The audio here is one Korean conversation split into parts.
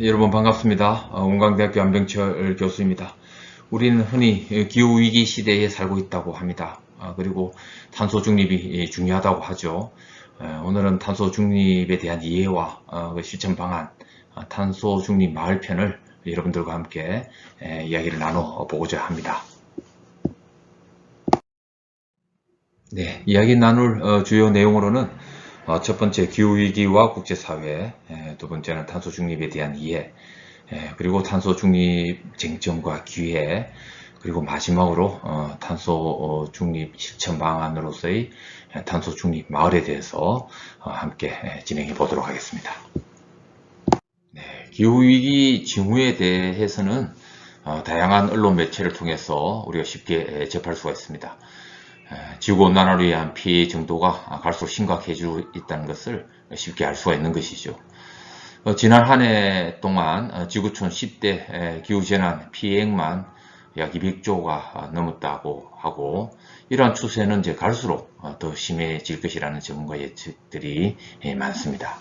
여러분 반갑습니다. 원광대학교 안병철 교수입니다. 우리는 흔히 기후위기 시대에 살고 있다고 합니다. 그리고 탄소 중립이 중요하다고 하죠. 오늘은 탄소 중립에 대한 이해와 그 실천 방안, 탄소 중립 마을편을 여러분들과 함께 이야기를 나눠보고자 합니다. 네, 이야기 나눌 주요 내용으로는 첫 번째 기후위기와 국제사회, 두 번째는 탄소 중립에 대한 이해, 그리고 탄소 중립 쟁점과 기회, 그리고 마지막으로 탄소 중립 실천 방안으로서의 탄소 중립 마을에 대해서 함께 진행해 보도록 하겠습니다. 네, 기후위기 징후에 대해서는 다양한 언론 매체를 통해서 우리가 쉽게 접할 수가 있습니다. 지구온난화로 인한 피해 정도가 갈수록 심각해지고 있다는 것을 쉽게 알 수가 있는 것이죠. 지난 한 해 동안 지구촌 10대 기후재난 피해액만 약 200조가 넘었다고 하고, 이러한 추세는 이제 갈수록 더 심해질 것이라는 전문가 예측들이 많습니다.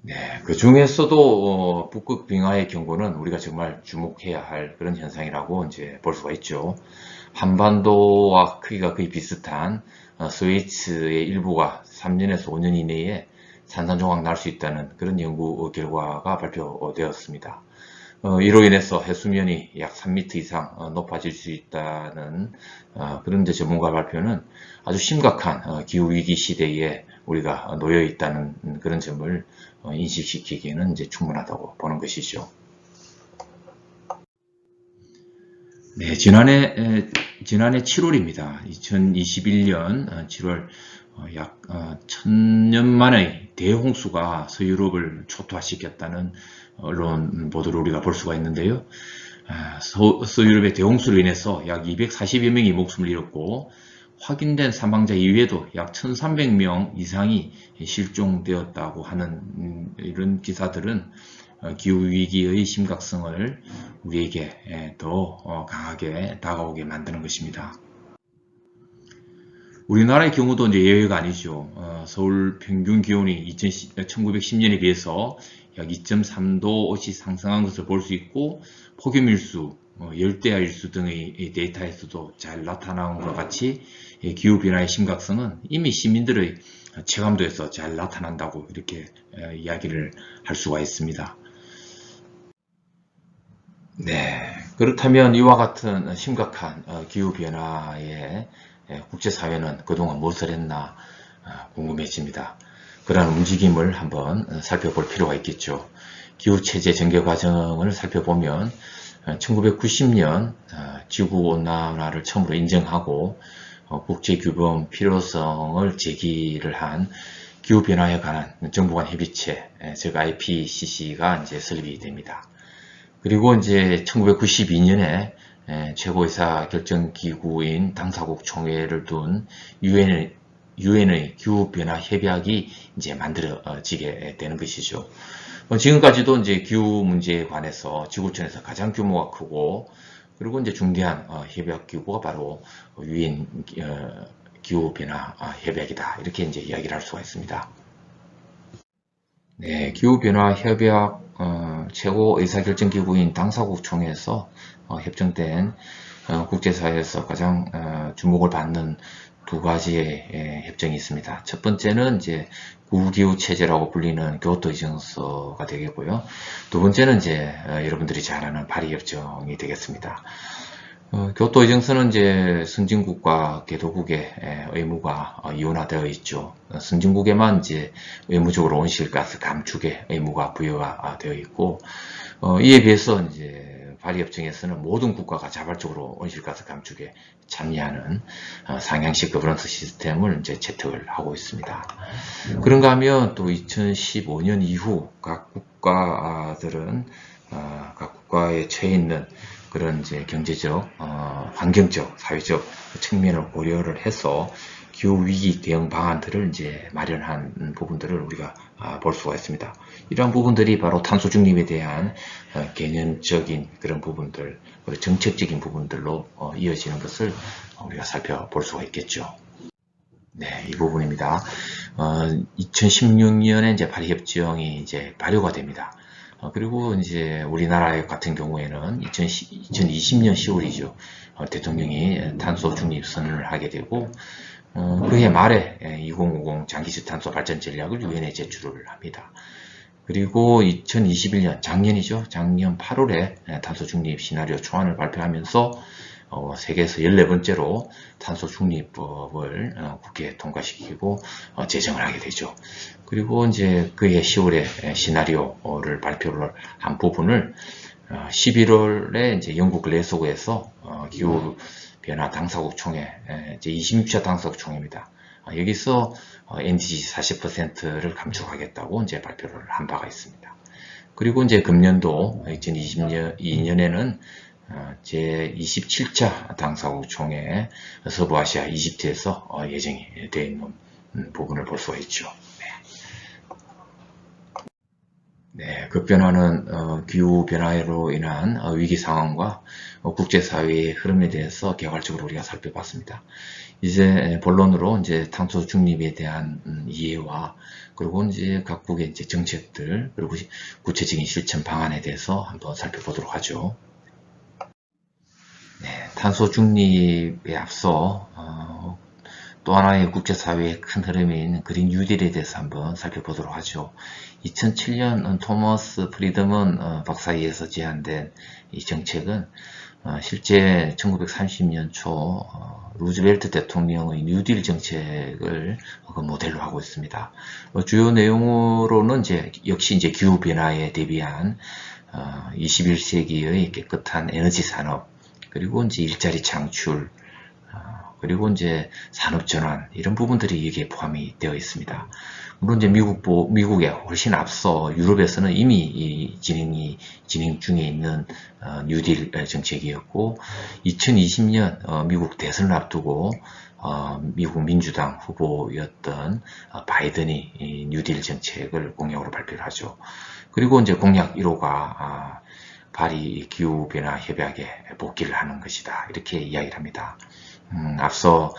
네, 그 중에서도 북극 빙하의 경고는 우리가 정말 주목해야 할 그런 현상이라고 이제 볼 수가 있죠. 한반도와 크기가 거의 비슷한 스위스의 일부가 3년에서 5년 이내에 산산조각 날 수 있다는 그런 연구 결과가 발표되었습니다. 이로 인해서 해수면이 약 3m 이상 높아질 수 있다는 그런 전문가 발표는 아주 심각한 기후위기 시대에 우리가 놓여 있다는 그런 점을 인식시키기에는 이제 충분하다고 보는 것이죠. 네, 지난해 7월입니다. 2021년 7월 약 1000년 만의 대홍수가 서유럽을 초토화시켰다는 언론 보도를 우리가 볼 수가 있는데요. 서유럽의 대홍수로 인해서 약 240여 명이 목숨을 잃었고, 확인된 사망자 이외에도 약 1300명 이상이 실종되었다고 하는 이런 기사들은 기후위기의 심각성을 우리에게 더 강하게 다가오게 만드는 것입니다. 우리나라의 경우도 이제 예외가 아니죠. 서울 평균 기온이 1910년에 비해서 약 2.3도씩 상승한 것을 볼 수 있고, 폭염일수, 열대야일수 등의 데이터에서도 잘 나타난 것 같이 기후변화의 심각성은 이미 시민들의 체감도에서 잘 나타난다고 이렇게 이야기를 할 수가 있습니다. 네, 그렇다면 이와 같은 심각한 기후변화에 국제사회는 그동안 무엇을 했나 궁금해집니다. 그러한 움직임을 한번 살펴볼 필요가 있겠죠. 기후체제 전개 과정을 살펴보면 1990년 지구온난화를 처음으로 인정하고 국제규범 필요성을 제기를 한 기후변화에 관한 정부 간 협의체, 즉 IPCC가 이제 설립이 됩니다. 그리고 이제 1992년에 최고의사 결정기구인 당사국 총회를 둔 유엔의 기후변화 협약이 이제 만들어지게 되는 것이죠. 지금까지도 이제 기후 문제에 관해서 지구촌에서 가장 규모가 크고, 그리고 이제 중대한 협약 기구가 바로 유엔 기후변화 협약이다, 이렇게 이제 이야기를 할 수가 있습니다. 네, 기후변화 협약 최고 의사결정기구인 당사국 총회에서 협정된 국제사회에서 가장 주목을 받는 두 가지의 협정이 있습니다. 첫 번째는 이제 구기후 체제라고 불리는 교토 의정서가 되겠고요. 두 번째는 이제 여러분들이 잘 아는 파리 협정이 되겠습니다. 교토 의정서는 이제 선진국과 개도국의 의무가 이원화되어 있죠. 선진국에만 이제 의무적으로 온실가스 감축의 의무가 부여가 되어 있고, 이에 비해서 이제 파리 협정에서는 모든 국가가 자발적으로 온실가스 감축에 참여하는 상향식 거버넌스 시스템을 이제 채택을 하고 있습니다. 그런가 하면 또 2015년 이후 각 국가들은 각 국가에 처해 있는 그런 이제 경제적, 환경적, 사회적 측면을 고려를 해서 기후 위기 대응 방안들을 이제 마련한 부분들을 우리가 볼 수가 있습니다. 이러한 부분들이 바로 탄소 중립에 대한 개념적인 그런 부분들, 그리고 정책적인 부분들로 이어지는 것을 우리가 살펴볼 수가 있겠죠. 네, 이 부분입니다. 2016년에 이제 파리 협정이 이제 발효가 됩니다. 그리고 이제 우리나라 같은 경우에는 2020년 10월이죠. 대통령이 탄소 중립 선언을 하게 되고, 그해 말에 2050 장기적 탄소 발전 전략을 유엔에 제출을 합니다. 그리고 2021년 작년이죠. 작년 8월에 탄소 중립 시나리오 초안을 발표하면서 세계에서 14번째로 탄소 중립법을 국회에 통과시키고 제정을 하게 되죠. 그리고 이제 그해 10월에 시나리오를 발표를 한 부분을 11월에 이제 영국 글래스고에서 기후 변화 당사국 총회 이제 26차 당사국 총회입니다. 여기서 NDG 40%를 감축하겠다고 이제 발표를 한 바가 있습니다. 그리고 이제 금년도 2022년에는 제 27차 당사국 총회 서부아시아 이집트에서 예정이 되어 있는 부분을 볼 수가 있죠. 네, 급변하는 기후변화로 인한 위기 상황과 국제사회의 흐름에 대해서 개괄적으로 우리가 살펴봤습니다. 이제 본론으로 이제 탄소 중립에 대한 이해와 그리고 이제 각국의 이제 정책들 그리고 구체적인 실천 방안에 대해서 한번 살펴보도록 하죠. 네, 탄소 중립에 앞서 또 하나의 국제사회의 큰 흐름인 그린 뉴딜에 대해서 한번 살펴보도록 하죠. 2007년 토머스 프리드먼 박사에 의해서 제안된 이 정책은 실제 1930년 초 루즈벨트 대통령의 뉴딜 정책을 그 모델로 하고 있습니다. 주요 내용으로는 역시 기후 변화에 대비한 21세기의 깨끗한 에너지 산업, 그리고 일자리 창출, 그리고 산업 전환, 이런 부분들이 여기에 포함이 되어 있습니다. 물론 미국에 훨씬 앞서 유럽에서는 이미 진행 중에 있는 뉴딜 정책이었고, 2020년 미국 대선을 앞두고 미국 민주당 후보였던 바이든이 이 뉴딜 정책을 공약으로 발표를 하죠. 그리고 공약 1호가 파리 기후변화 협약에 복귀를 하는 것이다, 이렇게 이야기를 합니다. 앞서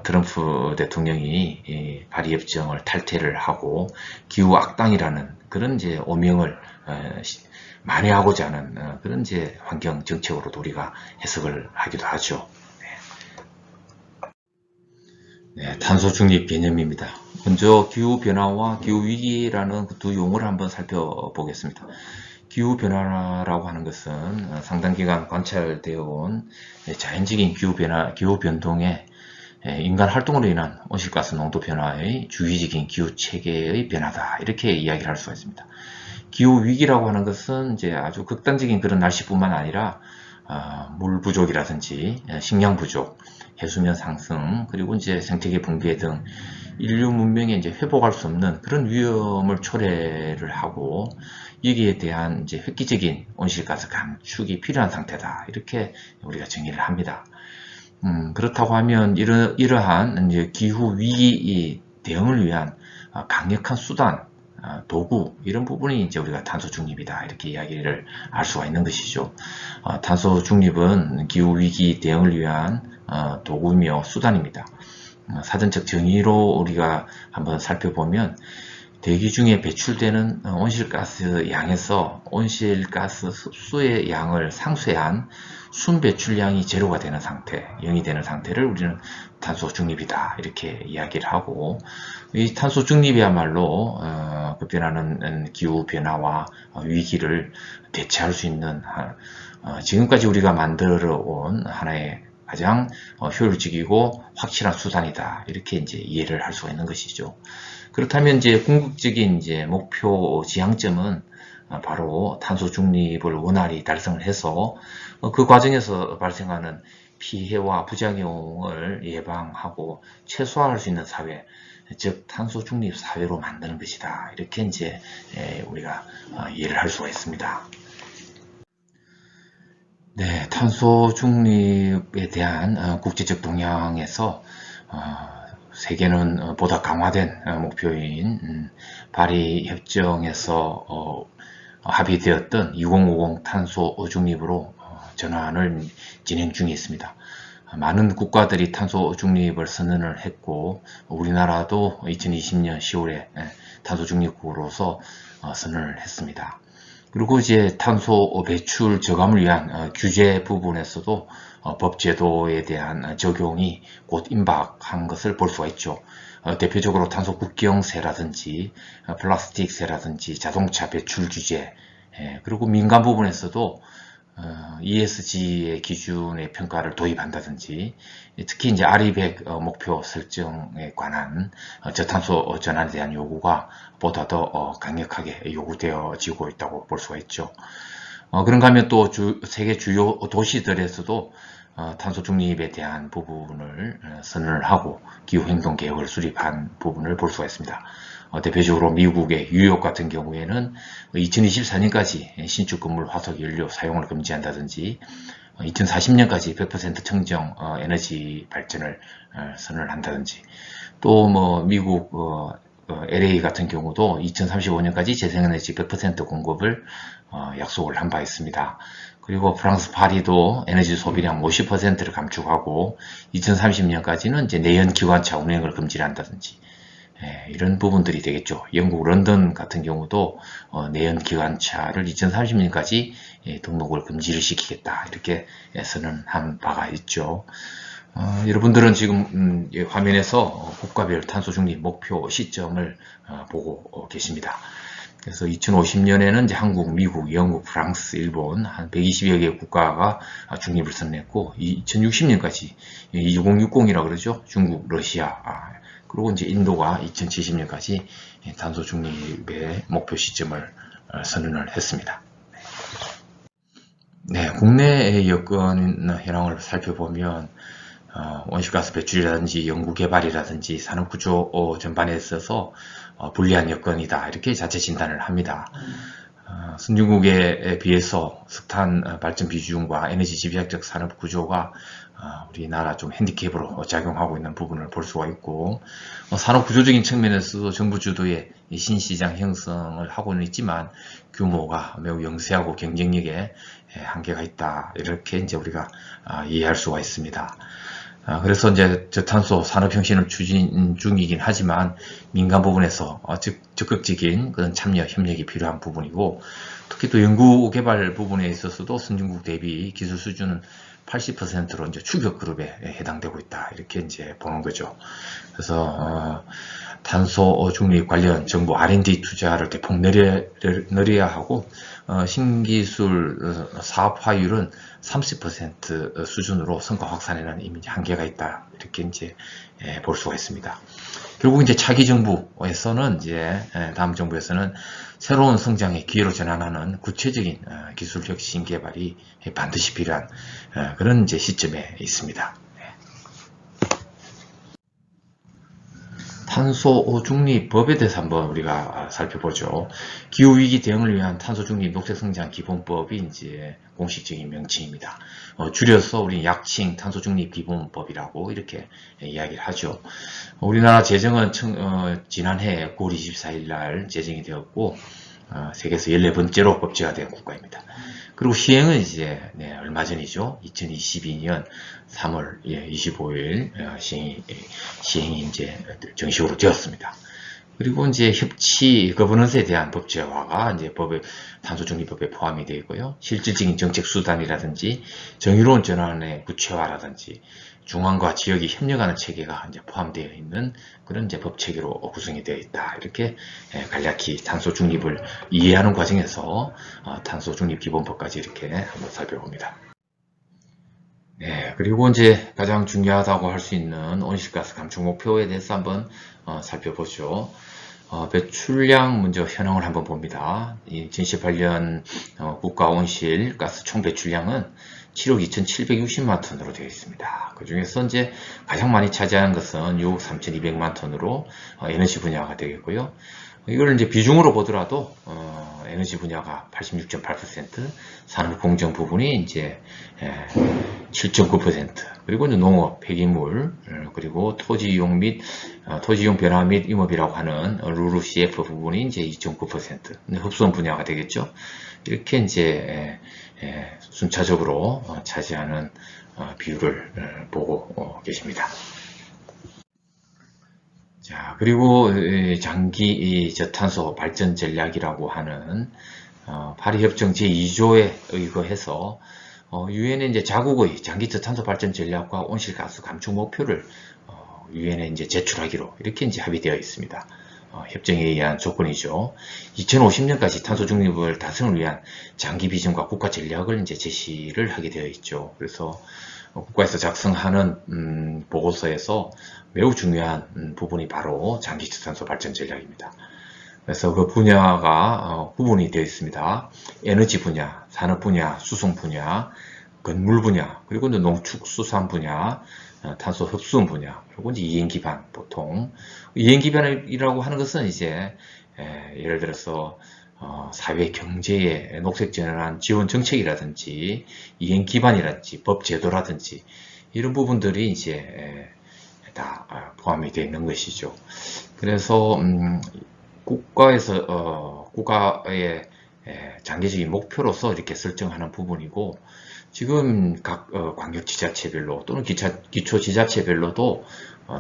트럼프 대통령이 파리 협정을 탈퇴를 하고 기후 악당이라는 그런 오명을 만회하고자 하는 그런 환경 정책으로도 우리가 해석을 하기도 하죠. 네, 탄소 중립 개념입니다. 먼저 기후 변화와 기후 위기라는 두 용어를 한번 살펴보겠습니다. 기후 변화라고 하는 것은 상당 기간 관찰되어 온 자연적인 기후 변동에 인간 활동으로 인한 온실가스 농도 변화의 주기적인 기후 체계의 변화다, 이렇게 이야기를 할 수가 있습니다. 기후 위기라고 하는 것은 아주 극단적인 그런 날씨뿐만 아니라 물 부족이라든지 식량 부족, 해수면 상승, 그리고 생태계 붕괴 등 인류 문명에 회복할 수 없는 그런 위험을 초래를 하고 여기에 대한 획기적인 온실가스 감축이 필요한 상태다, 이렇게 우리가 정의를 합니다. 그렇다고 하면 이러한 기후 위기 대응을 위한 강력한 수단, 도구, 이런 부분이 우리가 탄소 중립이다, 이렇게 이야기를 할 수가 있는 것이죠. 탄소 중립은 기후 위기 대응을 위한 도구이며 수단입니다. 사전적 정의로 우리가 한번 살펴보면 대기 중에 배출되는 온실가스 양에서 온실가스 흡수의 양을 상쇄한 순 배출량이 제로가 되는 상태, 0이 되는 상태를 우리는 탄소 중립이다, 이렇게 이야기를 하고, 이 탄소 중립이야말로 급변하는 기후 변화와 위기를 대체할 수 있는 지금까지 우리가 만들어 온 하나의 가장 효율적이고 확실한 수단이다, 이렇게 이해를 할 수가 있는 것이죠. 그렇다면 궁극적인 목표 지향점은 바로 탄소 중립을 원활히 달성을 해서 그 과정에서 발생하는 피해와 부작용을 예방하고 최소화할 수 있는 사회, 즉 탄소 중립 사회로 만드는 것이다, 이렇게 우리가 이해를 할 수가 있습니다. 네, 탄소 중립에 대한 국제적 동향에서 세계는 보다 강화된 목표인 파리 협정에서 합의되었던 2050 탄소 중립으로 전환을 진행 중에 있습니다. 많은 국가들이 탄소 중립을 선언을 했고 우리나라도 2020년 10월에 탄소 중립국으로서 선언을 했습니다. 그리고 이제 탄소 배출 저감을 위한 규제 부분에서도 법 제도에 대한 적용이 곧 임박한 것을 볼 수가 있죠. 대표적으로 탄소 국경세라든지 플라스틱세라든지 자동차 배출 규제, 그리고 민간 부분에서도 ESG의 기준의 평가를 도입한다든지, 특히 이제 RE100 목표 설정에 관한 저탄소 전환에 대한 요구가 보다 더 강력하게 요구되어지고 있다고 볼 수가 있죠. 그런가 하면 또 세계 주요 도시들에서도 탄소 중립에 대한 부분을 선언을 하고 기후행동 계획을 수립한 부분을 볼 수가 있습니다. 대표적으로 미국의 뉴욕 같은 경우에는 2024년까지 신축 건물 화석 연료 사용을 금지한다든지 2040년까지 100% 청정 에너지 발전을 선언을 한다든지, 또 뭐 미국 LA 같은 경우도 2035년까지 재생에너지 100% 공급을 약속을 한 바 있습니다. 그리고 프랑스 파리도 에너지 소비량 50%를 감축하고 2030년까지는 이제 내연 기관차 운행을 금지를 한다든지, 이런 부분들이 되겠죠. 영국 런던 같은 경우도 내연 기관차를 2030년까지 등록을 금지를 시키겠다, 이렇게 선언한 바가 있죠. 여러분들은 지금 화면에서 국가별 탄소 중립 목표 시점을 보고 계십니다. 그래서 2050년에는 이제 한국, 미국, 영국, 프랑스, 일본 한 120여 개의 국가가 중립을 선언했고, 2060년까지 2060이라고 그러죠. 중국, 러시아, 그리고 이제 인도가 2070년까지 탄소 중립의 목표 시점을 선언을 했습니다. 네, 국내의 여건 현황을 살펴보면 온실가스 배출이라든지 연구개발이라든지 산업구조 전반에 있어서 불리한 여건이다, 이렇게 자체 진단을 합니다. 선진국에 비해서 석탄 발전 비중과 에너지 집약적 산업 구조가 우리나라 좀 핸디캡으로 작용하고 있는 부분을 볼 수가 있고, 산업 구조적인 측면에서도 정부 주도의 신시장 형성을 하고는 있지만 규모가 매우 영세하고 경쟁력에 한계가 있다, 이렇게 이제 우리가 이해할 수가 있습니다. 그래서 이제 저탄소 산업혁신을 추진 중이긴 하지만 민간 부분에서 적극적인 그런 참여 협력이 필요한 부분이고, 특히 또 연구개발 부분에 있어서도 선진국 대비 기술 수준은 80%로 이제 추격 그룹에 해당되고 있다, 이렇게 이제 보는 거죠. 그래서 탄소 중립 관련 정부 R&D 투자를 대폭 늘려야 하고, 신기술 사업화율은 30% 수준으로 성과 확산에는 이미 한계가 있다, 이렇게 이제 볼 수가 있습니다. 결국 이제 차기 정부에서는 이제 다음 정부에서는 새로운 성장의 기회로 전환하는 구체적인 기술 혁신 개발이 반드시 필요한 그런 이제 시점에 있습니다. 탄소 중립법에 대해서 한번 우리가 살펴보죠. 기후위기 대응을 위한 탄소 중립 녹색성장 기본법이 이제 공식적인 명칭입니다. 줄여서 우리 약칭 탄소 중립 기본법이라고 이렇게 이야기를 하죠. 우리나라 제정은 지난해 9월 24일 날 제정이 되었고, 세계에서 14번째로 법제화된 국가입니다. 그리고 시행은 이제 얼마 전이죠. 2022년 3월 25일 시행이 이제 정식으로 되었습니다. 그리고 이제 협치 거버넌스에 대한 법제화가 이제 탄소 중립법에 포함이 되어 있고요. 실질적인 정책 수단이라든지 정의로운 전환의 구체화라든지 중앙과 지역이 협력하는 체계가 이제 포함되어 있는 그런 이제 법 체계로 구성이 되어 있다, 이렇게 간략히 탄소 중립을 이해하는 과정에서 탄소 중립 기본법까지 이렇게 한번 살펴봅니다. 네, 그리고 이제 가장 중요하다고 할 수 있는 온실가스 감축 목표에 대해서 한번 살펴보죠. 배출량 먼저 현황을 한번 봅니다. 2018년 국가 온실가스 총 배출량은 7억 2,760만 톤으로 되어 있습니다. 그 중에서 이제 가장 많이 차지하는 것은 6억 3,200만 톤으로 에너지 분야가 되겠고요. 이걸 이제 비중으로 보더라도 에너지 분야가 86.8%, 산업공정 부분이 이제 7.9%, 그리고 이제 농업, 폐기물, 그리고 토지이용 및 토지이용 변화 및 임업이라고 하는 LULUCF 부분이 이제 2.9%, 흡수원 분야가 되겠죠. 이렇게 이제 순차적으로 차지하는 비율을 보고 계십니다. 자, 그리고 장기 저탄소 발전 전략이라고 하는 파리 협정 제2조에 의거해서 유엔의 이제 자국의 장기 저탄소 발전 전략과 온실가스 감축 목표를 유엔에 이제 제출하기로 이렇게 이제 합의되어 있습니다. 협정에 의한 조건이죠. 2050년까지 탄소 중립을 달성을 위한 장기 비전과 국가 전략을 이제 제시를 하게 되어 있죠. 그래서 국가에서 작성하는 보고서에서 매우 중요한 부분이 바로 장기 저탄소 발전 전략입니다. 그래서 그 분야가 구분이 되어 있습니다. 에너지 분야, 산업 분야, 수송 분야, 건물 분야, 그리고 이제 농축수산 분야, 탄소 흡수원 분야, 그리고 이제 이행 기반 보통 이행 기반이라고 하는 것은 이제 예를 들어서 사회 경제의 녹색 전환 지원 정책이라든지 이행 기반이라든지 법 제도라든지 이런 부분들이 이제 다 포함이 되어 있는 것이죠. 그래서 국가의 장기적인 목표로서 이렇게 설정하는 부분이고, 지금 각 광역지자체별로 또는 기초지자체별로도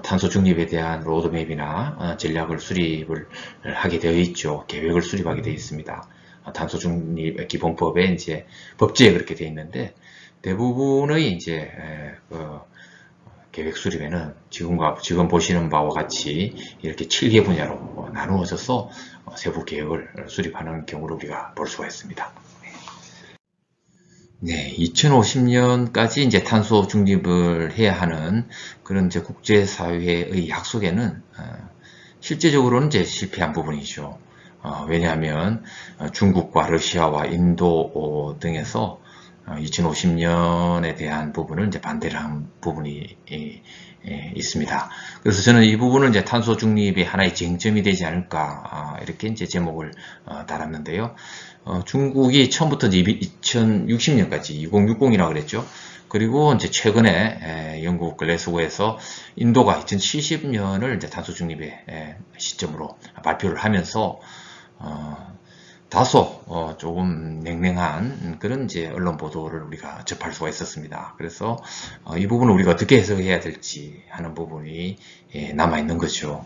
탄소 중립에 대한 로드맵이나 전략을 수립을 하게 되어 있죠. 계획을 수립하게 되어 있습니다. 탄소 중립 기본법에 이제 법제에 그렇게 되어 있는데, 대부분의 이제 계획 수립에는 지금 보시는 바와 같이 이렇게 7개 분야로 나누어져서 세부 계획을 수립하는 경우를 우리가 볼 수가 있습니다. 네, 2050년까지 이제 탄소 중립을 해야 하는 그런 이제 국제사회의 약속에는 실제적으로는 이제 실패한 부분이죠. 왜냐하면 중국과 러시아와 인도 등에서 2050년에 대한 부분을 이제 반대를 한 부분이 있습니다. 그래서 저는 이 부분을 이제 탄소 중립의 하나의 쟁점이 되지 않을까 이렇게 이제 제목을 달았는데요. 중국이 처음부터 2060년까지 2060이라고 그랬죠. 그리고 이제 최근에 영국 글래스고에서 인도가 2070년을 이제 탄소 중립의 시점으로 발표를 하면서 다소 조금 냉랭한 그런 이제 언론 보도를 우리가 접할 수가 있었습니다. 그래서 이 부분을 우리가 어떻게 해석해야 될지 하는 부분이 남아 있는 거죠.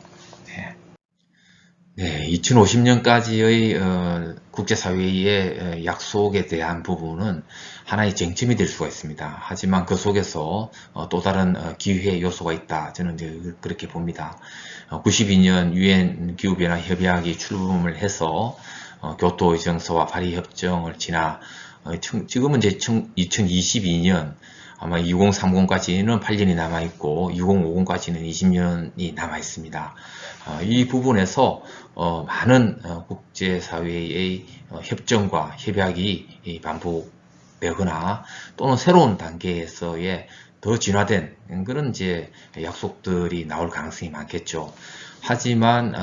네, 2050년까지의 국제사회의 약속에 대한 부분은 하나의 쟁점이 될 수가 있습니다. 하지만 그 속에서 또 다른 기회 요소가 있다. 저는 이제 그렇게 봅니다. 92년 유엔 기후변화 협약이 출범을 해서 교토 의정서와 파리 협정을 지나 지금은 이제 2022년 아마 2030까지는 8년이 남아 있고 2050까지는 20년이 남아 있습니다. 이 부분에서 많은 국제사회의 협정과 협약이 반복되거나 또는 새로운 단계에서의 더 진화된 그런 이제 약속들이 나올 가능성이 많겠죠. 하지만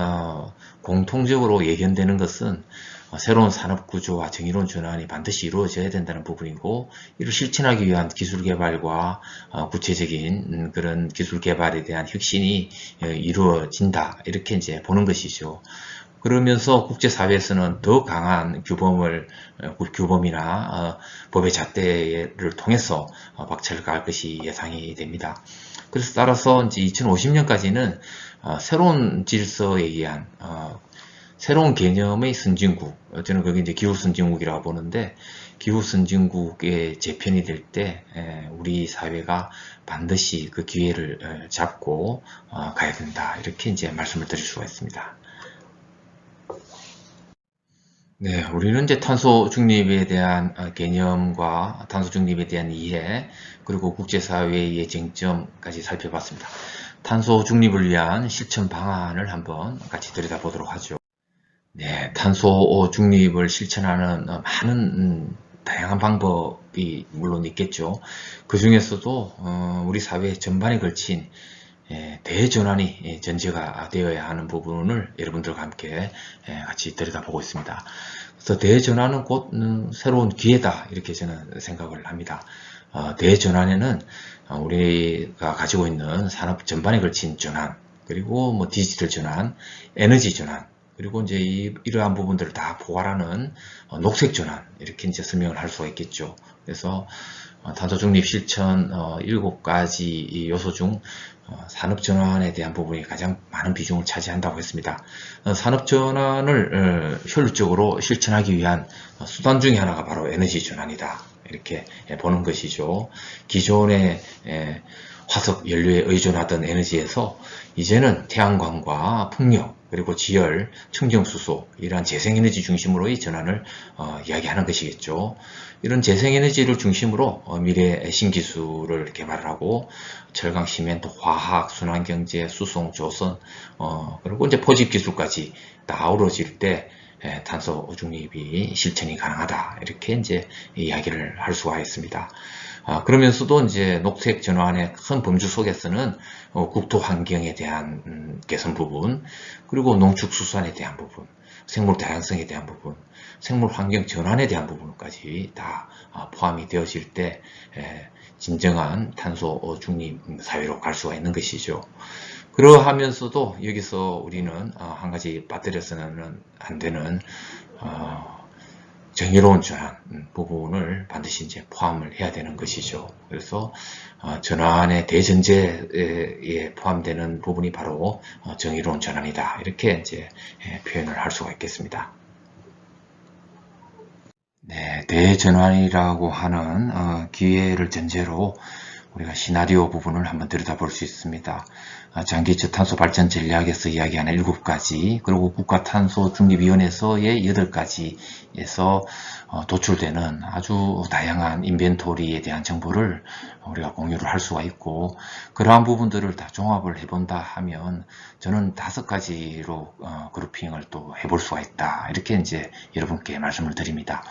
공통적으로 예견되는 것은 새로운 산업 구조와 정의로운 전환이 반드시 이루어져야 된다는 부분이고, 이를 실천하기 위한 기술 개발과 구체적인 그런 기술 개발에 대한 혁신이 이루어진다, 이렇게 이제 보는 것이죠. 그러면서 국제사회에서는 더 강한 규범이나 법의 잣대를 통해서 박차를 가할 것이 예상이 됩니다. 그래서 따라서 이제 2050년까지는 새로운 질서에 의한 새로운 개념의 선진국, 저는 그게 이제 기후 선진국이라고 보는데, 기후 선진국의 재편이 될 때 우리 사회가 반드시 그 기회를 잡고 가야 된다, 이렇게 이제 말씀을 드릴 수가 있습니다. 네, 우리는 이제 탄소 중립에 대한 개념과 탄소 중립에 대한 이해, 그리고 국제사회의 쟁점까지 살펴봤습니다. 탄소 중립을 위한 실천 방안을 한번 같이 들여다보도록 하죠. 네, 탄소 중립을 실천하는 많은 다양한 방법이 물론 있겠죠. 그 중에서도 우리 사회 전반에 걸친 대전환이 전제가 되어야 하는 부분을 여러분들과 함께 같이 들여다보고 있습니다. 그래서 대전환은 곧 새로운 기회다, 이렇게 저는 생각을 합니다. 대전환에는 우리가 가지고 있는 산업 전반에 걸친 전환, 그리고 뭐 디지털 전환, 에너지 전환, 그리고 이제 이러한 부분들을 다 포괄하는 녹색 전환, 이렇게 이제 설명을 할 수가 있겠죠. 그래서 탄소 중립 실천 7가지 요소 중 산업 전환에 대한 부분이 가장 많은 비중을 차지한다고 했습니다. 산업 전환을 효율적으로 실천하기 위한 수단 중에 하나가 바로 에너지 전환이다. 이렇게 보는 것이죠. 기존의 화석 연료에 의존하던 에너지에서 이제는 태양광과 풍력, 그리고 지열, 청정수소, 이러한 재생에너지 중심으로의 전환을 이야기하는 것이겠죠. 이런 재생에너지를 중심으로 미래 신기술을 개발을 하고 철강, 시멘트, 화학, 순환경제, 수송, 조선, 그리고 이제 포집기술까지 다 아우러질 때 탄소 중립이 실천이 가능하다. 이렇게 이제 이야기를 할 수가 있습니다. 그러면서도 이제 녹색 전환의 큰 범주 속에서는 국토 환경에 대한 개선 부분, 그리고 농축수산에 대한 부분, 생물 다양성에 대한 부분, 생물 환경 전환에 대한 부분까지 다 포함이 되어질 때 진정한 탄소 중립 사회로 갈 수가 있는 것이죠. 그러하면서도 여기서 우리는 한 가지 빠뜨려서는 안 되는 정의로운 전환 부분을 반드시 이제 포함을 해야 되는 것이죠. 그래서 전환의 대전제에 포함되는 부분이 바로 정의로운 전환이다. 이렇게 이제 표현을 할 수가 있겠습니다. 네, 대전환이라고 하는 기회를 전제로 우리가 시나리오 부분을 한번 들여다볼 수 있습니다. 장기 저탄소 발전 전략에서 이야기하는 7가지, 그리고 국가탄소중립위원회에서의 8가지에서 도출되는 아주 다양한 인벤토리에 대한 정보를 우리가 공유를 할 수가 있고, 그러한 부분들을 다 종합을 해본다 하면 저는 5가지로 그룹핑을 또 해볼 수가 있다. 이렇게 이제 여러분께 말씀을 드립니다.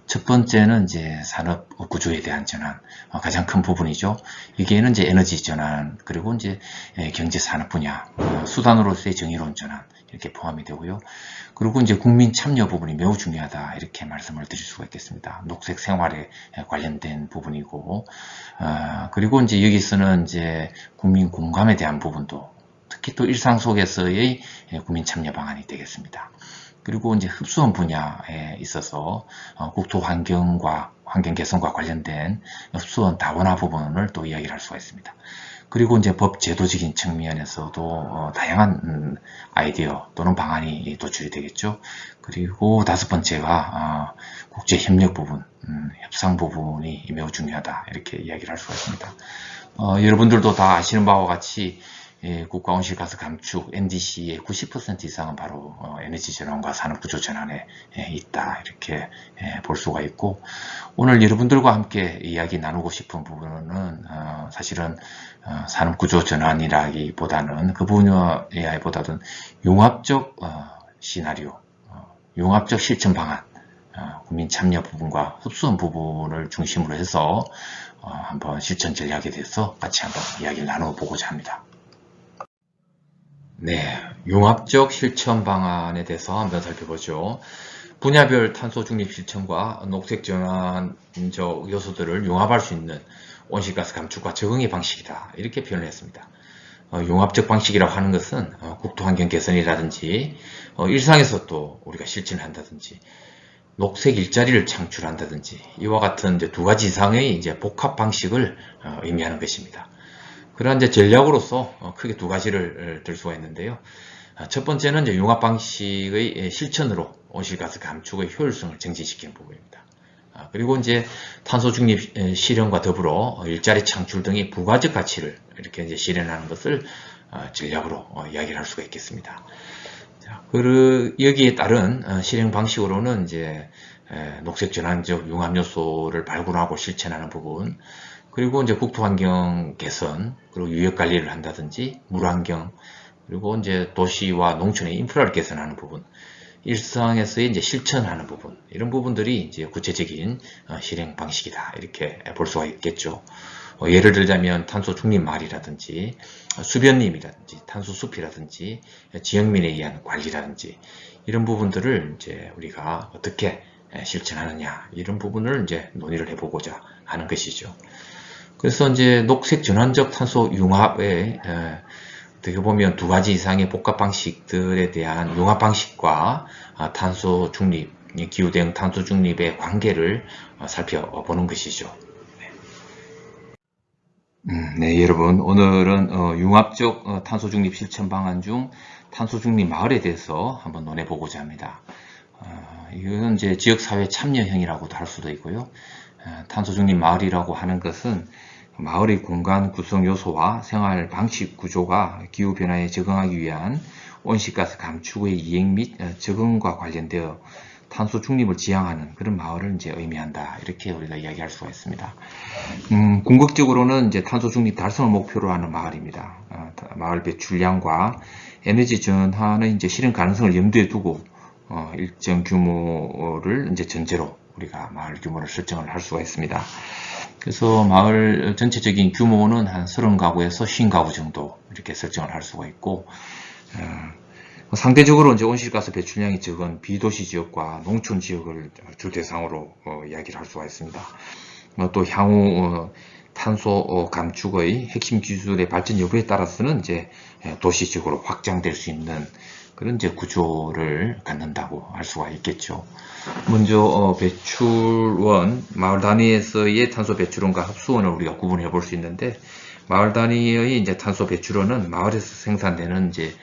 첫 번째는 이제 산업 구조에 대한 전환, 가장 큰 부분이죠. 여기에는 이제 에너지 전환, 그리고 이제 경제 산업 분야, 수단으로서의 정의로운 전환, 이렇게 포함이 되고요. 그리고 이제 국민 참여 부분이 매우 중요하다. 이렇게 말씀을 드릴 수가 있겠습니다. 녹색 생활에 관련된 부분이고, 그리고 이제 여기서는 이제 국민 공감에 대한 부분도, 특히 또 일상 속에서의 국민 참여 방안이 되겠습니다. 그리고 이제 흡수원 분야에 있어서 국토 환경과 환경 개선과 관련된 흡수원 다원화 부분을 또 이야기를 할 수가 있습니다. 그리고 이제 법 제도적인 측면에서도 다양한 아이디어 또는 방안이 도출이 되겠죠. 그리고 5번째가 국제 협력 부분, 협상 부분이 매우 중요하다. 이렇게 이야기를 할 수가 있습니다. 여러분들도 다 아시는 바와 같이 국가 온실가스 감축 NDC의 90% 이상은 바로 에너지 전환과 산업 구조 전환에 있다. 이렇게 볼 수가 있고, 오늘 여러분들과 함께 이야기 나누고 싶은 부분은 사실은 산업 구조 전환이라기보다는 그 분야보다는 융합적 시나리오, 융합적 실천 방안, 국민 참여 부분과 흡수원 부분을 중심으로 해서 한번 실천 전략에 대해서 같이 한번 이야기를 나눠보고자 합니다. 네, 융합적 실천 방안에 대해서 한번 살펴보죠. 분야별 탄소 중립 실천과 녹색 전환적 요소들을 융합할 수 있는 온실가스 감축과 적응의 방식이다. 이렇게 표현을 했습니다. 융합적 방식이라고 하는 것은 국토 환경 개선이라든지 일상에서 또 우리가 실천을 한다든지 녹색 일자리를 창출한다든지 이와 같은 이제 2가지 이상의 이제 복합 방식을 의미하는 것입니다. 그러한 이제 전략으로서 크게 2가지를 들 수가 있는데요. 첫 번째는 이제 융합 방식의 실천으로 온실가스 감축의 효율성을 증진시키는 부분입니다. 그리고 이제 탄소 중립 실현과 더불어 일자리 창출 등의 부가적 가치를 이렇게 이제 실현하는 것을 전략으로 이야기를 할 수가 있겠습니다. 여기에 따른 실행 방식으로는 이제 녹색 전환적 융합 요소를 발굴하고 실천하는 부분, 그리고 이제 국토환경 개선, 그리고 유역 관리를 한다든지 물환경, 그리고 이제 도시와 농촌의 인프라를 개선하는 부분, 일상에서의 이제 실천하는 부분, 이런 부분들이 이제 구체적인 실행 방식이다. 이렇게 볼 수가 있겠죠. 예를 들자면 탄소 중립 마을이라든지 수변림이라든지 탄소 숲이라든지 지역민에 의한 관리라든지 이런 부분들을 이제 우리가 어떻게 실천하느냐, 이런 부분을 이제 논의를 해보고자 하는 것이죠. 그래서 이제 녹색 전환적 탄소 융합에 어떻게 보면 2가지 이상의 복합 방식들에 대한 융합 방식과 탄소 중립, 기후 대응 탄소 중립의 관계를 살펴보는 것이죠. 네, 여러분. 오늘은 융합적 탄소 중립 실천 방안 중 탄소 중립 마을에 대해서 한번 논해보고자 합니다. 이건 이제 지역사회 참여형이라고도 할 수도 있고요. 탄소 중립 마을이라고 하는 것은 마을의 공간 구성 요소와 생활 방식 구조가 기후 변화에 적응하기 위한 온실가스 감축의 이행 및 적응과 관련되어 탄소 중립을 지향하는 그런 마을을 이제 의미한다. 이렇게 우리가 이야기할 수가 있습니다. 궁극적으로는 이제 탄소 중립 달성을 목표로 하는 마을입니다. 마을 배출량과 에너지 전환의 이제 실현 가능성을 염두에 두고 일정 규모를 이제 전제로 우리가 마을 규모를 설정을 할 수가 있습니다. 그래서 마을 전체적인 규모는 한 30가구에서 50가구 정도 이렇게 설정을 할 수가 있고, 상대적으로 이제 온실가스 배출량이 적은 비도시 지역과 농촌 지역을 주 대상으로 이야기를 할 수가 있습니다. 또 향후 탄소 감축의 핵심 기술의 발전 여부에 따라서는 이제 도시 지역으로 확장될 수 있는 그런 이제 구조를 갖는다고 할 수가 있겠죠. 먼저 배출원, 마을 단위에서의 탄소 배출원과 흡수원을 우리가 구분해 볼 수 있는데, 마을 단위의 이제 탄소 배출원은 마을에서 생산되는 이제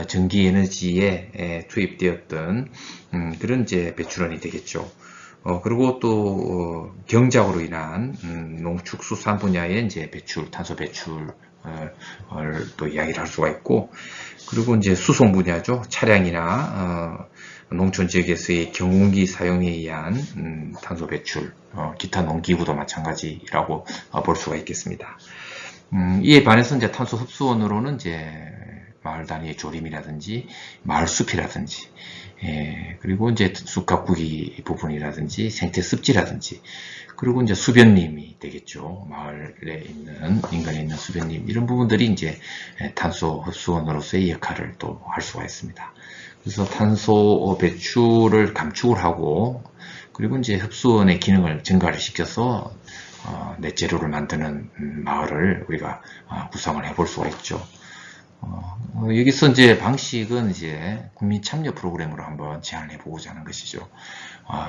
전기 에너지에 투입되었던 그런 이제 배출원이 되겠죠. 그리고 또 경작으로 인한 농축수산 분야의 이제 배출, 탄소 배출을 또 이야기를 할 수가 있고, 그리고 이제 수송 분야죠. 차량이나 농촌 지역에서의 경운기 사용에 의한 탄소 배출, 기타 농기구도 마찬가지라고 볼 수가 있겠습니다. 이에 반해서 이제 탄소 흡수원으로는 이제 마을 단위의 조림이라든지 마을 숲이라든지, 그리고 이제 숲가꾸기 부분이라든지 생태 습지라든지, 그리고 이제 수변림이 되겠죠. 마을에 있는, 인근에 있는 수변림, 이런 부분들이 이제 탄소 흡수원으로서의 역할을 또 할 수가 있습니다. 그래서 탄소 배출을 감축을 하고, 그리고 이제 흡수원의 기능을 증가를 시켜서 넷제로를 만드는 마을을 우리가 구성을 해볼 수가 있죠. 여기서 이제 방식은 이제 국민 참여 프로그램으로 한번 제안을 해보고자 하는 것이죠.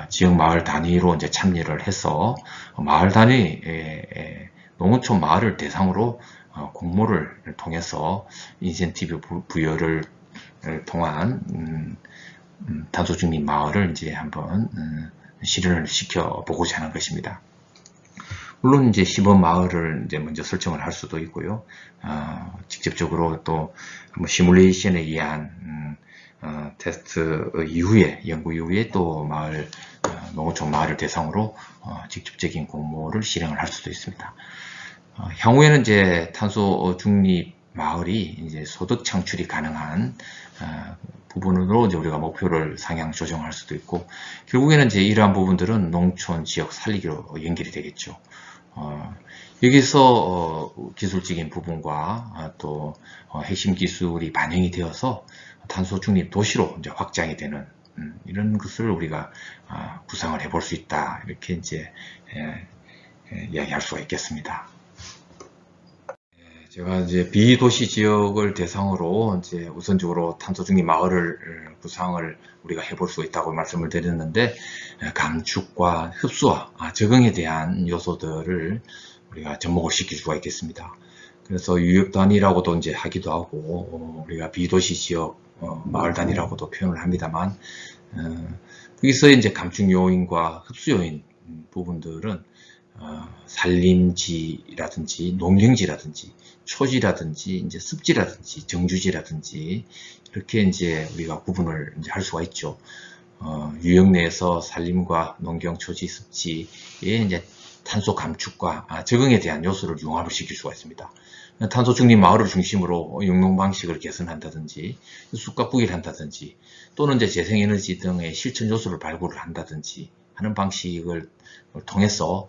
지역 마을 단위로 이제 참여를 해서 마을 단위 농어촌 마을을 대상으로 공모를 통해서 인센티브 부여를 통한 탄소 중립 마을을 이제 한번 실현을 시켜 보고자 하는 것입니다. 물론 이제 시범 마을을 이제 먼저 설정을 할 수도 있고요. 직접적으로 또 시뮬레이션에 의한 테스트 이후에, 연구 이후에 또 마을, 농어촌 마을을 대상으로 직접적인 공모를 실행을 할 수도 있습니다. 향후에는 이제 탄소 중립 마을이 이제 소득 창출이 가능한 부분으로 이제 우리가 목표를 상향 조정할 수도 있고, 결국에는 이제 이러한 부분들은 농촌 지역 살리기로 연결이 되겠죠. 여기서 기술적인 부분과 또 핵심 기술이 반영이 되어서 탄소 중립 도시로 이제 확장이 되는 이런 것을 우리가 구상을 해볼 수 있다. 이렇게 이제 이야기할 수가 있겠습니다. 제가 이제 비도시 지역을 대상으로 이제 우선적으로 탄소 중립 마을을 구상을 우리가 해볼 수 있다고 말씀을 드렸는데, 감축과 흡수와 적응에 대한 요소들을 우리가 접목을 시킬 수가 있겠습니다. 그래서 유역 단위라고도 이제 하기도 하고, 우리가 비도시 지역 마을 단위라고도 표현을 합니다만, 거기서 이제 감축 요인과 흡수 요인 부분들은 산림지라든지 농경지라든지 초지라든지 이제 습지라든지 정주지라든지 이렇게 이제 우리가 구분을 이제 할 수가 있죠. 유역 내에서 산림과 농경, 초지, 습지에 이제 탄소 감축과 적응에 대한 요소를 융합을 시킬 수가 있습니다. 탄소 중립 마을을 중심으로 영농 방식을 개선한다든지 숲가꾸기를 한다든지 또는 이제 재생에너지 등의 실천 요소를 발굴을 한다든지 하는 방식을 통해서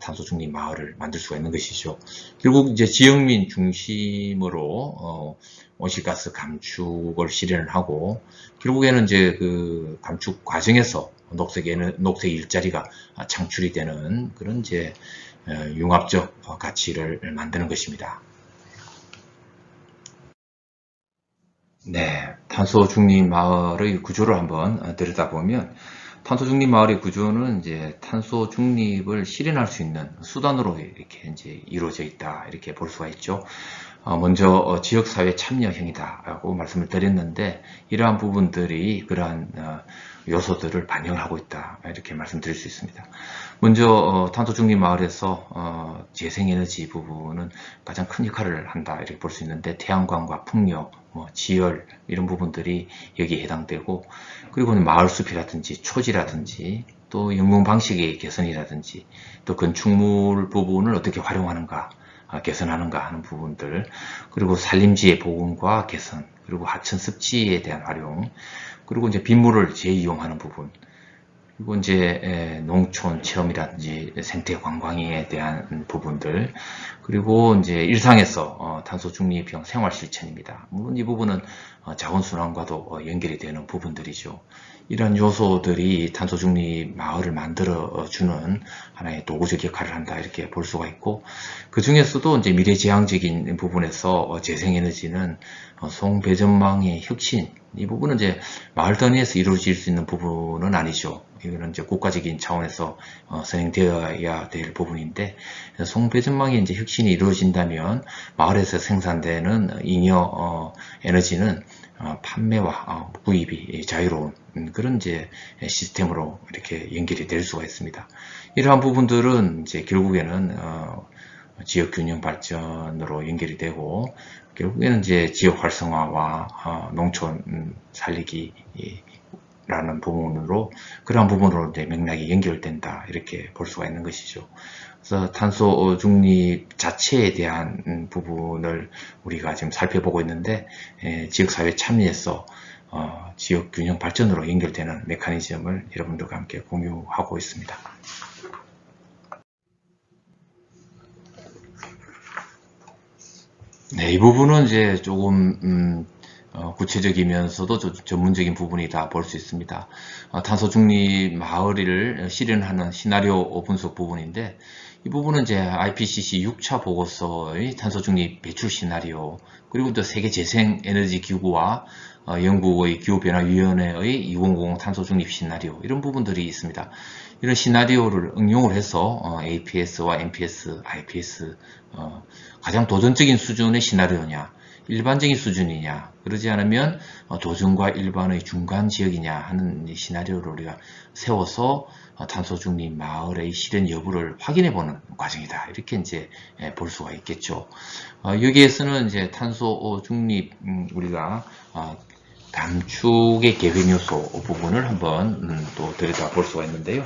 탄소 중립 마을을 만들 수가 있는 것이죠. 결국 이제 지역민 중심으로 온실가스 감축을 실현을 하고, 결국에는 이제 그 감축 과정에서 녹색 일자리가 창출이 되는 그런 이제 융합적 가치를 만드는 것입니다. 네, 탄소 중립 마을의 구조를 한번 들여다보면, 탄소 중립 마을의 구조는 이제 탄소 중립을 실현할 수 있는 수단으로 이렇게 이제 이루어져 있다, 이렇게 볼 수가 있죠. 먼저 지역사회 참여형이다라고 말씀을 드렸는데, 이러한 부분들이 그러한 요소들을 반영을 하고 있다, 이렇게 말씀드릴 수 있습니다. 먼저 탄소 중립 마을에서 재생에너지 부분은 가장 큰 역할을 한다, 이렇게 볼 수 있는데, 태양광과 풍력, 지열 이런 부분들이 여기에 해당되고, 그리고 마을숲이라든지 초지라든지 또 영농 방식의 개선이라든지 또 건축물 부분을 어떻게 활용하는가, 개선하는가 하는 부분들, 그리고 산림지의 보건과 개선, 그리고 하천 습지에 대한 활용, 그리고 이제 빗물을 재이용하는 부분, 그리고 이제 농촌 체험이라든지 생태 관광에 대한 부분들, 그리고 이제 일상에서 탄소 중립형 생활 실천입니다. 물론 이 부분은 자원순환과도 연결이 되는 부분들이죠. 이런 요소들이 탄소 중립 마을을 만들어주는 하나의 도구적 역할을 한다, 이렇게 볼 수가 있고, 그 중에서도 이제 미래지향적인 부분에서 재생에너지는 송배전망의 혁신, 이 부분은 이제 마을 단위에서 이루어질 수 있는 부분은 아니죠. 이거는 이제 국가적인 차원에서 선행되어야 될 부분인데, 송배전망의 이제 혁신이 이루어진다면 마을에서 생산되는 잉여 에너지는 판매와 구입이 자유로운 그런 이제 시스템으로 이렇게 연결이 될 수가 있습니다. 이러한 부분들은 이제 결국에는 지역 균형 발전으로 연결이 되고, 결국에는 이제 지역 활성화와 농촌 살리기 라는 부분으로, 그러한 부분으로 이제 맥락이 연결된다, 이렇게 볼 수가 있는 것이죠. 그래서 탄소 중립 자체에 대한 부분을 우리가 지금 살펴보고 있는데, 지역사회 참여에서 지역 균형 발전으로 연결되는 메커니즘을 여러분들과 함께 공유하고 있습니다. 네, 이 부분은 이제 조금 구체적이면서도 전문적인 부분이다 볼 수 있습니다. 탄소 중립 마을을 실현하는 시나리오 분석 부분인데, 이 부분은 이제 IPCC 6차 보고서의 탄소 중립 배출 시나리오, 그리고 또 세계 재생 에너지 기구와 영국의 기후변화위원회의 2050 탄소 중립 시나리오, 이런 부분들이 있습니다. 이런 시나리오를 응용을 해서 APS와 NPS, IPS 가장 도전적인 수준의 시나리오냐, 일반적인 수준이냐, 그러지 않으면 도전과 일반의 중간 지역이냐 하는 시나리오를 우리가 세워서 탄소 중립 마을의 실현 여부를 확인해 보는 과정이다, 이렇게 이제 볼 수가 있겠죠. 여기에서는 이제 탄소 중립 우리가 감축의 계획 요소 부분을 한번 또 들여다 볼 수가 있는데요.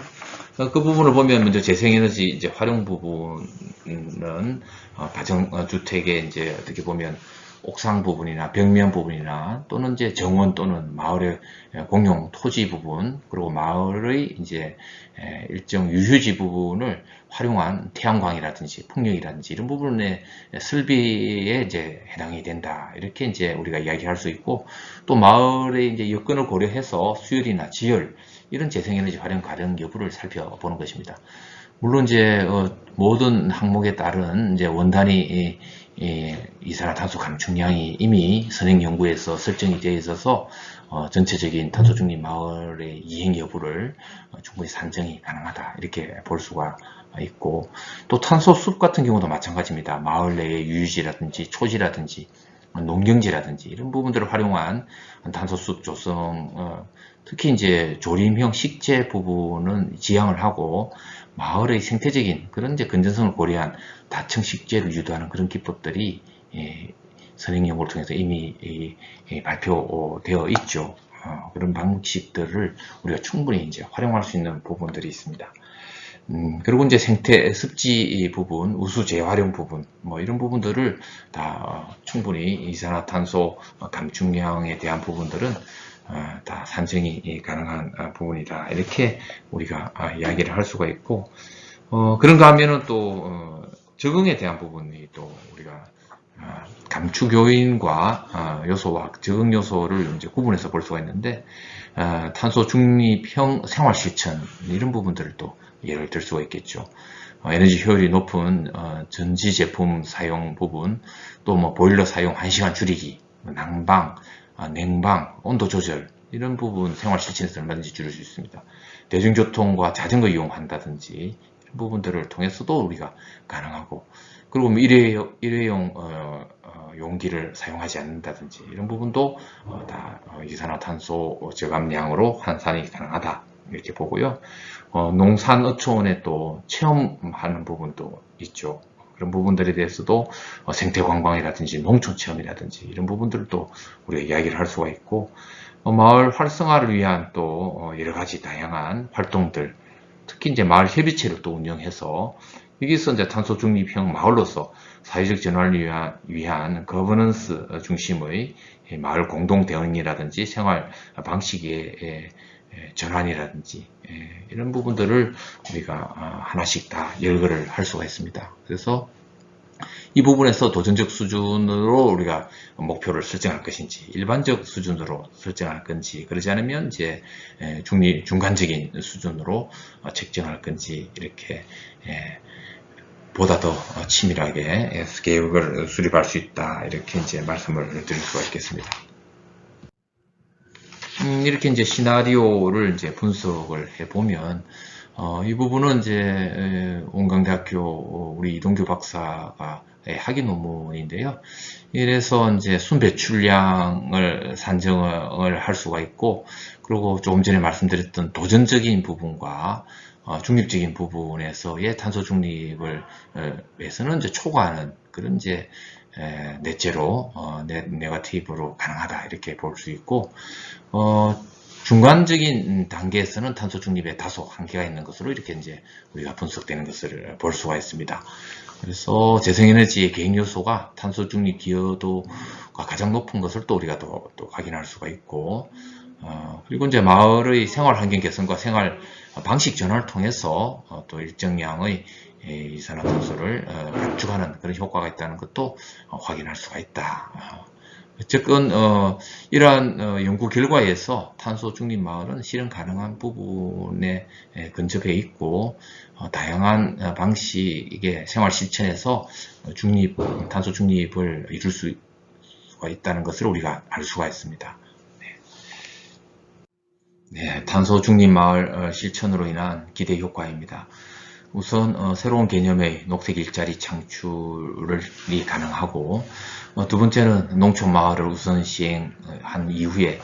그 부분을 보면 먼저 재생에너지 이제 활용 부분은 가정주택의 이제 어떻게 보면 옥상 부분이나 벽면 부분이나 또는 이제 정원 또는 마을의 공용 토지 부분, 그리고 마을의 이제 일정 유휴지 부분을 활용한 태양광이라든지 풍력이라든지 이런 부분의 설비에 이제 해당이 된다, 이렇게 이제 우리가 이야기할 수 있고, 또 마을의 이제 여건을 고려해서 수열이나 지열 이런 재생에너지 활용 가능 여부를 살펴보는 것입니다. 물론 이제 모든 항목에 따른 이제 원단위 이산화탄소 감축량이 이미 선행 연구에서 설정이 되어 있어서 전체적인 탄소 중립 마을의 이행 여부를 충분히 산정이 가능하다, 이렇게 볼 수가 있고, 또 탄소 숲 같은 경우도 마찬가지입니다. 마을 내의 유유지라든지 초지라든지 농경지라든지 이런 부분들을 활용한 탄소 숲 조성, 특히 이제 조림형 식재 부분은 지향을 하고, 마을의 생태적인 그런 이제 건전성을 고려한 다층 식재를 유도하는 그런 기법들이 선행 연구를 통해서 이미 발표되어 있죠. 그런 방식들을 우리가 충분히 이제 활용할 수 있는 부분들이 있습니다. 그리고 이제 생태 습지 부분, 우수 재활용 부분, 뭐 이런 부분들을 다 충분히 이산화탄소 감축량에 대한 부분들은 다 산정이 가능한 부분이다, 이렇게 우리가 이야기를 할 수가 있고, 그런가 하면은 또 적응에 대한 부분이 또 우리가 감축 요인과 요소와 적응 요소를 이제 구분해서 볼 수가 있는데, 탄소 중립형 생활 실천 이런 부분들을 또 예를 들 수가 있겠죠. 에너지 효율이 높은 전지 제품 사용 부분, 또 뭐 보일러 사용 1시간 줄이기, 난방, 냉방, 온도 조절 이런 부분 생활 실천에서 얼마든지 줄일 수 있습니다. 대중교통과 자전거 이용한다든지 이런 부분들을 통해서도 우리가 가능하고, 그리고 뭐 일회용 용기를 사용하지 않는다든지 이런 부분도 다 이산화탄소 저감량으로 환산이 가능하다 이렇게 보고요. 농산어촌에 또 체험하는 부분도 있죠. 그런 부분들에 대해서도 생태관광이라든지 농촌체험이라든지 이런 부분들도 우리가 이야기를 할 수가 있고, 마을 활성화를 위한 또 여러 가지 다양한 활동들, 특히 이제 마을 협의체를 또 운영해서 여기서 이제 탄소 중립형 마을로서 사회적 전환을 위한 거버넌스 중심의 마을 공동 대응이라든지 생활 방식의 전환이라든지 이런 부분들을 우리가 하나씩 다 열거를 할 수가 있습니다. 그래서 이 부분에서 도전적 수준으로 우리가 목표를 설정할 것인지, 일반적 수준으로 설정할 건지, 그러지 않으면 이제 중간적인 수준으로 책정할 건지, 이렇게 보다 더 치밀하게 계획을 수립할 수 있다, 이렇게 이제 말씀을 드릴 수가 있겠습니다. 이렇게 이제 시나리오를 이제 분석을 해보면, 이 부분은 이제 원광대학교 우리 이동규 박사가 학위 논문인데요. 이래서 이제 순배출량을 산정을 할 수가 있고, 그리고 조금 전에 말씀드렸던 도전적인 부분과 중립적인 부분에서의 탄소 중립을 위해서는 이제 초과하는 그런 이제 넷제로 네거티브로 가능하다 이렇게 볼 수 있고, 중간적인 단계에서는 탄소 중립에 다소 한계가 있는 것으로 이렇게 이제 우리가 분석되는 것을 볼 수가 있습니다. 그래서 재생에너지의 개인 요소가 탄소 중립 기여도가 가장 높은 것을 또 우리가 또 확인할 수가 있고, 그리고 이제 마을의 생활 환경 개선과 생활 방식 전환을 통해서 또 일정량의 이산화탄소를 감축하는 그런 효과가 있다는 것도 확인할 수가 있다. 어쨌건 이러한 연구 결과에서 탄소 중립 마을은 실현 가능한 부분에 근접해 있고, 다양한 방식의 생활 실천에서 탄소 중립을 이룰 수가 있다는 것을 우리가 알 수가 있습니다. 네, 탄소 중립 마을 실천으로 인한 기대 효과입니다. 우선 새로운 개념의 녹색 일자리 창출이 가능하고, 두 번째는 농촌 마을을 우선 시행한 이후에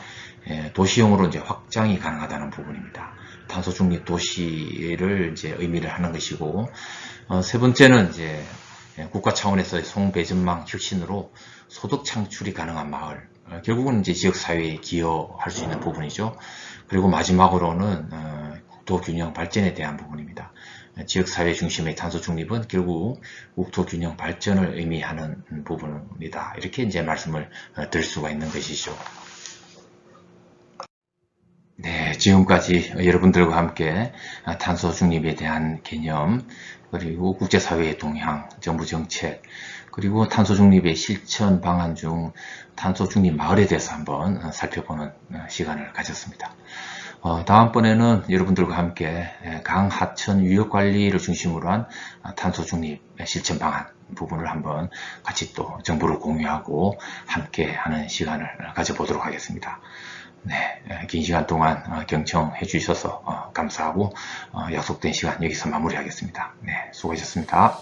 도시형으로 이제 확장이 가능하다는 부분입니다. 탄소 중립 도시를 이제 의미를 하는 것이고, 세 번째는 이제 국가 차원에서의 송배전망 혁신으로 소득 창출이 가능한 마을, 결국은 이제 지역 사회에 기여할 수 있는 부분이죠. 그리고 마지막으로는 국토 균형 발전에 대한 부분입니다. 지역사회 중심의 탄소 중립은 결국 국토 균형 발전을 의미하는 부분입니다. 이렇게 이제 말씀을 드릴 수가 있는 것이죠. 네, 지금까지 여러분들과 함께 탄소 중립에 대한 개념, 그리고 국제사회의 동향, 정부 정책, 그리고 탄소 중립의 실천 방안 중 탄소 중립 마을에 대해서 한번 살펴보는 시간을 가졌습니다. 다음번에는 여러분들과 함께 강하천 유역관리를 중심으로 한 탄소 중립 실천 방안 부분을 한번 같이 또 정보를 공유하고 함께 하는 시간을 가져보도록 하겠습니다. 네, 긴 시간 동안 경청해 주셔서 감사하고 약속된 시간 여기서 마무리하겠습니다. 네, 수고하셨습니다.